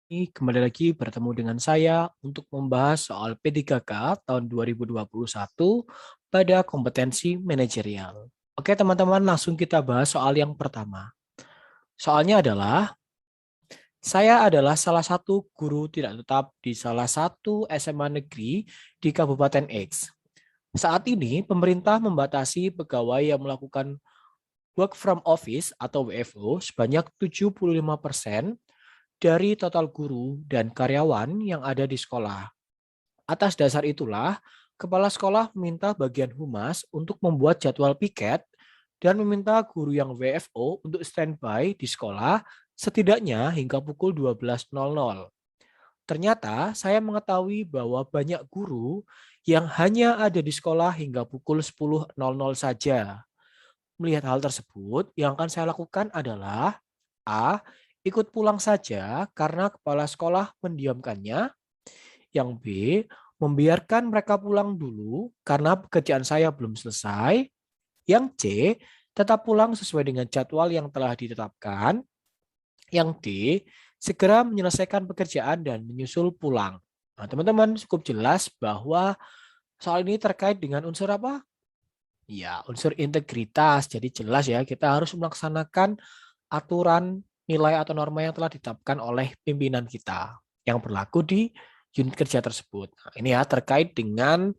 Kembali lagi bertemu dengan saya untuk membahas soal P3K tahun 2021 pada kompetensi manajerial. Oke teman-teman, langsung kita bahas soal yang pertama. Soalnya adalah, saya adalah salah satu guru tidak tetap di salah satu SMA negeri di Kabupaten X. Saat ini, pemerintah membatasi pegawai yang melakukan work from office atau WFO sebanyak 75% dari total guru dan karyawan yang ada di sekolah. Atas dasar itulah, kepala sekolah meminta bagian humas untuk membuat jadwal piket dan meminta guru yang WFO untuk standby di sekolah setidaknya hingga pukul 12.00. Ternyata saya mengetahui bahwa banyak guru yang hanya ada di sekolah hingga pukul 10.00 saja. Melihat hal tersebut, yang akan saya lakukan adalah A. Ikut pulang saja karena kepala sekolah mendiamkannya. Yang B. Membiarkan mereka pulang dulu karena pekerjaan saya belum selesai. Yang C. Tetap pulang sesuai dengan jadwal yang telah ditetapkan. Yang D. Segera menyelesaikan pekerjaan dan menyusul pulang. Nah, teman-teman cukup jelas bahwa soal ini terkait dengan unsur apa? Ya, unsur integritas. Jadi jelas ya, kita harus melaksanakan aturan, nilai atau norma yang telah ditetapkan oleh pimpinan kita yang berlaku di unit kerja tersebut. Nah, ini ya terkait dengan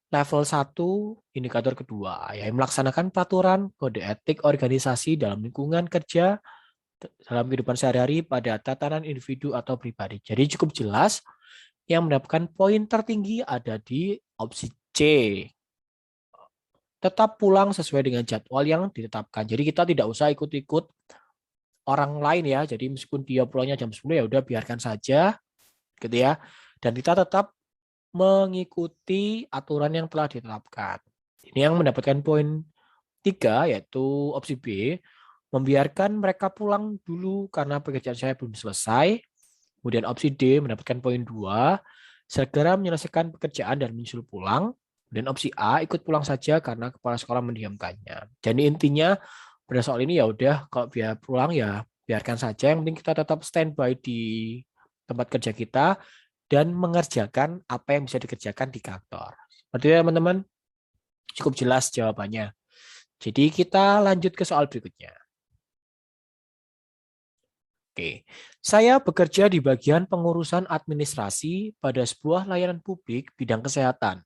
level 1 indikator kedua, yang melaksanakan peraturan kode etik organisasi dalam lingkungan kerja dalam kehidupan sehari-hari pada tatanan individu atau pribadi. Jadi cukup jelas yang mendapatkan poin tertinggi ada di opsi C. Tetap pulang sesuai dengan jadwal yang ditetapkan. Jadi kita tidak usah ikut-ikut orang lain ya. Jadi meskipun dia pulangnya jam 10 ya udah biarkan saja gitu ya. Dan kita tetap mengikuti aturan yang telah ditetapkan. Ini yang mendapatkan poin 3 yaitu opsi B, membiarkan mereka pulang dulu karena pekerjaan saya belum selesai. Kemudian opsi D mendapatkan poin 2, segera menyelesaikan pekerjaan dan menyusul pulang. Dan opsi A, ikut pulang saja karena kepala sekolah mendiamkannya. Jadi intinya pada soal ini ya udah kalau biar pulang ya biarkan saja. Yang penting kita tetap standby di tempat kerja kita dan mengerjakan apa yang bisa dikerjakan di kantor. Seperti itu teman-teman, cukup jelas jawabannya. Jadi kita lanjut ke soal berikutnya. Oke, saya bekerja di bagian pengurusan administrasi pada sebuah layanan publik bidang kesehatan.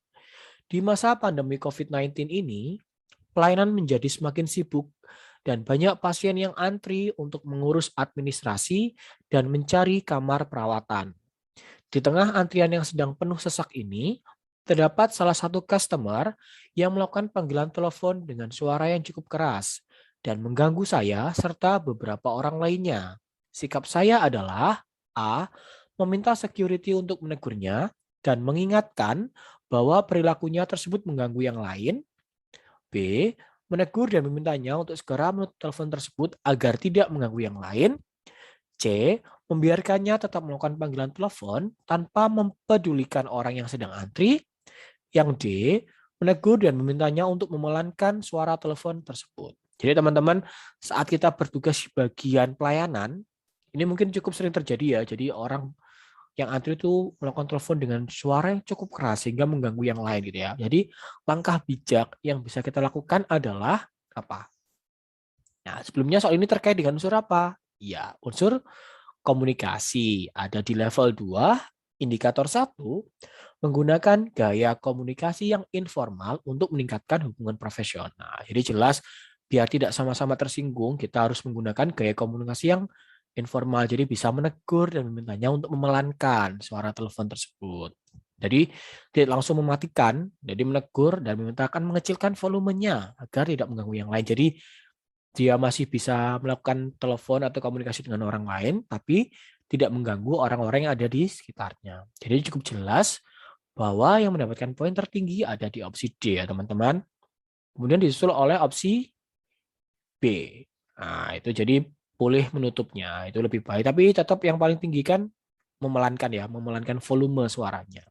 Di masa pandemi COVID-19 ini, pelayanan menjadi semakin sibuk dan banyak pasien yang antri untuk mengurus administrasi dan mencari kamar perawatan. Di tengah antrian yang sedang penuh sesak ini, terdapat salah satu customer yang melakukan panggilan telepon dengan suara yang cukup keras dan mengganggu saya serta beberapa orang lainnya. Sikap saya adalah A. Meminta security untuk menegurnya dan mengingatkan bahwa perilakunya tersebut mengganggu yang lain. B. Menegur dan memintanya untuk segera menutup telepon tersebut agar tidak mengganggu yang lain. C. Membiarkannya tetap melakukan panggilan telepon tanpa mempedulikan orang yang sedang antri. Yang D. Menegur dan memintanya untuk memelankan suara telepon tersebut. Jadi teman-teman, saat kita bertugas di bagian pelayanan, ini mungkin cukup sering terjadi ya. Jadi orang yang antri itu melakukan telepon dengan suara yang cukup keras sehingga mengganggu yang lain gitu ya. Jadi langkah bijak yang bisa kita lakukan adalah apa? Nah, sebelumnya soal ini terkait dengan unsur apa? Ya, unsur komunikasi. Ada di level 2, indikator 1, menggunakan gaya komunikasi yang informal untuk meningkatkan hubungan profesional. Jadi jelas biar tidak sama-sama tersinggung, kita harus menggunakan gaya komunikasi yang informal. Jadi bisa menegur dan memintanya untuk memelankan suara telepon tersebut. Jadi tidak langsung mematikan, jadi menegur dan memintakan mengecilkan volumenya agar tidak mengganggu yang lain. Jadi dia masih bisa melakukan telepon atau komunikasi dengan orang lain, tapi tidak mengganggu orang-orang yang ada di sekitarnya. Jadi cukup jelas bahwa yang mendapatkan poin tertinggi ada di opsi D ya teman-teman. Kemudian disusul oleh opsi B. Nah itu jadi boleh menutupnya, itu lebih baik. Tapi tetap yang paling tinggi kan memelankan ya, memelankan volume suaranya.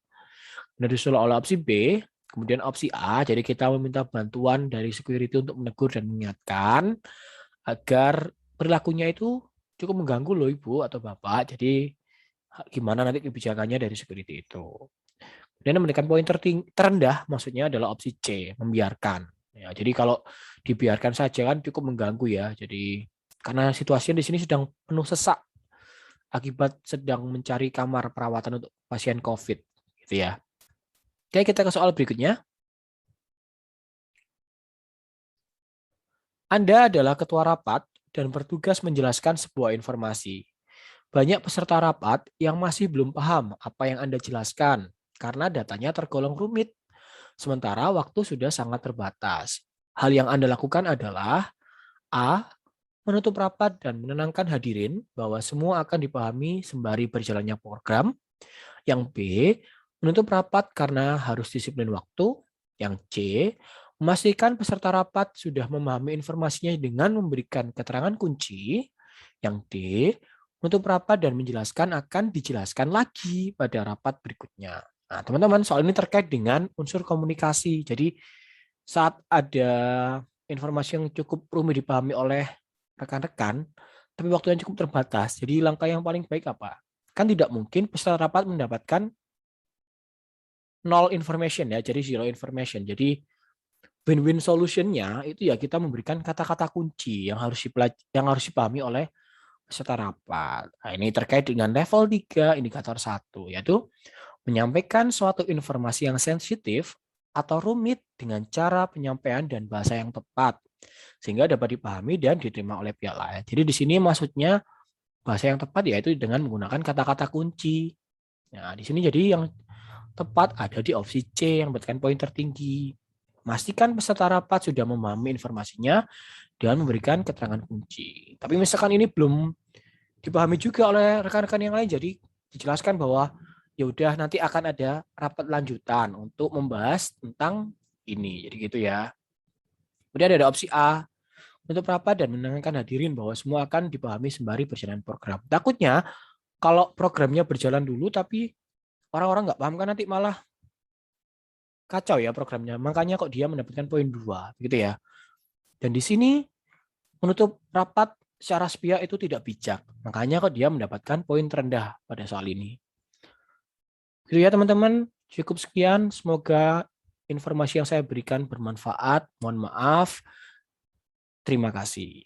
Kemudian disusul oleh opsi B, kemudian opsi A, jadi kita meminta bantuan dari security untuk menegur dan mengingatkan agar perilakunya itu cukup mengganggu loh Ibu atau Bapak. Jadi Gimana nanti kebijakannya dari security itu. Dan memberikan poin terendah maksudnya adalah opsi C, membiarkan. Ya, jadi kalau dibiarkan saja kan cukup mengganggu ya. Jadi karena situasinya di sini sedang penuh sesak akibat sedang mencari kamar perawatan untuk pasien COVID, gitu ya. Oke, kita ke soal berikutnya. Anda adalah ketua rapat dan bertugas menjelaskan sebuah informasi. Banyak peserta rapat yang masih belum paham apa yang Anda jelaskan karena datanya tergolong rumit, sementara waktu sudah sangat terbatas. Hal yang Anda lakukan adalah A. Menutup rapat dan menenangkan hadirin bahwa semua akan dipahami sembari berjalannya program. Yang B. Menutup rapat karena harus disiplin waktu. Yang C. Memastikan peserta rapat sudah memahami informasinya dengan memberikan keterangan kunci. Yang D. Menutup rapat dan menjelaskan akan dijelaskan lagi pada rapat berikutnya. Nah, teman-teman, soal ini terkait dengan unsur komunikasi. Jadi, saat ada informasi yang cukup rumit dipahami oleh rekan-rekan, tapi waktu yang cukup terbatas. Jadi, langkah yang paling baik apa? Kan tidak mungkin peserta rapat mendapatkan null information ya, jadi zero information. Jadi, win-win solutionnya itu ya kita memberikan kata-kata kunci yang harus dipahami oleh peserta rapat. Nah, ini terkait dengan level 3 indikator 1, yaitu menyampaikan suatu informasi yang sensitif atau rumit dengan cara penyampaian dan bahasa yang tepat, sehingga dapat dipahami dan diterima oleh pihak lain. Jadi di sini maksudnya bahasa yang tepat yaitu dengan menggunakan kata-kata kunci. Nah, di sini jadi yang tepat ada di opsi C yang mendapatkan poin tertinggi. Pastikan peserta rapat sudah memahami informasinya dan memberikan keterangan kunci. Tapi misalkan ini belum dipahami juga oleh rekan-rekan yang lain, jadi dijelaskan bahwa ya udah nanti akan ada rapat lanjutan untuk membahas tentang ini. Jadi gitu ya. Kemudian ada opsi A, untuk rapat dan menenangkan hadirin bahwa semua akan dipahami sembari berjalan program. Takutnya kalau programnya berjalan dulu tapi orang-orang nggak paham kan nanti malah kacau ya programnya. Makanya kok dia mendapatkan poin 2, gitu ya. Dan di sini menutup rapat secara sepihak itu tidak bijak. Makanya kok dia mendapatkan poin terendah pada soal ini. Gitu ya teman-teman, cukup sekian. Semoga informasi yang saya berikan bermanfaat. Mohon maaf. Terima kasih.